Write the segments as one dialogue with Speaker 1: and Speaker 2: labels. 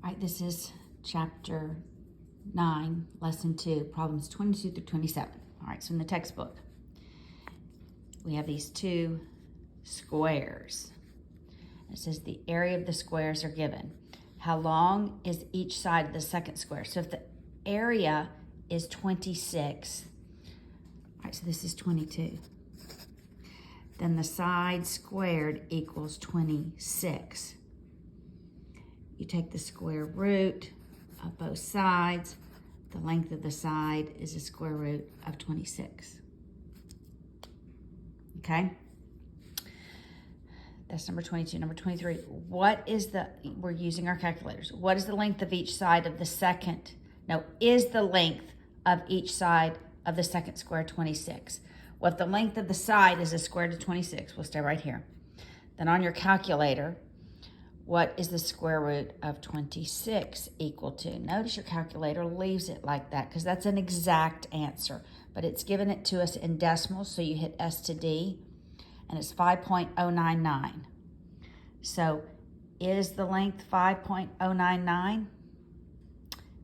Speaker 1: right, this is chapter 9, lesson 2, problems 22 through 27. All right, so in the textbook, we have these two squares. It says the area of the squares are given. How long is each side of the second square? So if the area is 26, all right, so this is 22, then the side squared equals 26. You take the square root of both sides. The length of the side is the square root of 26. Okay? That's number 22. Number 23, we're using our calculators. What is the length of each side of the second? No, is the length of each side of the second square 26? Well, if the length of the side is the square root of 26, we'll stay right here. Then on your calculator, what is the square root of 26 equal to? Notice your calculator leaves it like that because that's an exact answer, but it's given it to us in decimals, so you hit S to D, and it's 5.099. So is the length 5.099?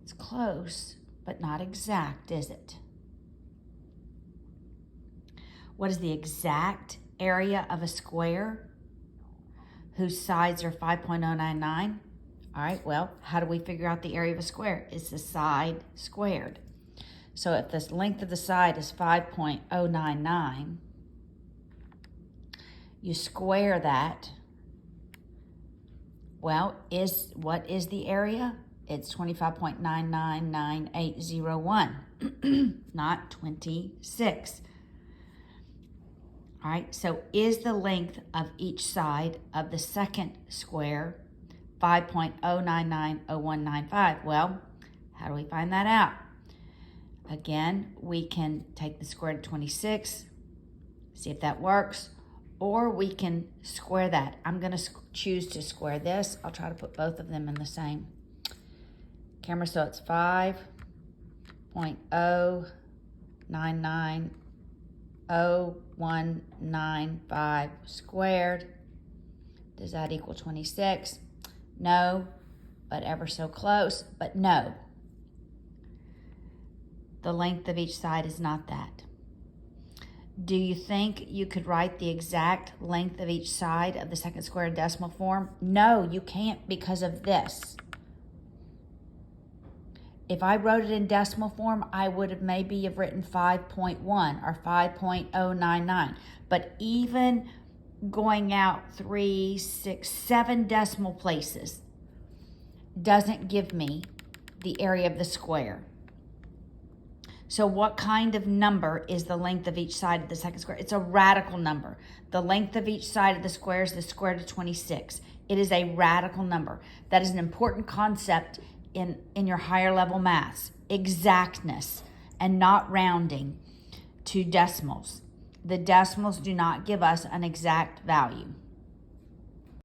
Speaker 1: It's close, but not exact, is it? What is the exact area of a square whose sides are 5.099? All right, well, how do we figure out the area of a square? It's the side squared. So if the length of the side is 5.099, you square that. Well, what is the area? It's 25.999801, not 26. All right, so is the length of each side of the second square 5.0990195? Well, how do we find that out? Again, we can take the square root of 26, see if that works, or we can square that. I'm going to choose to square this. I'll try to put both of them in the same camera. So it's 5.0990195 squared. Does that equal 26? No, but ever so close, but no. The length of each side is not that. Do you think you could write the exact length of each side of the second square in decimal form? No, you can't because of this. If I wrote it in decimal form, I would have maybe written 5.1 or 5.099. But even going out 3, 6, 7 decimal places doesn't give me the area of the square. So what kind of number is the length of each side of the second square? It's a radical number. The length of each side of the square is the square root of 26. It is a radical number. That is an important concept in your higher level maths. Exactness and not rounding to decimals. The decimals do not give us an exact value.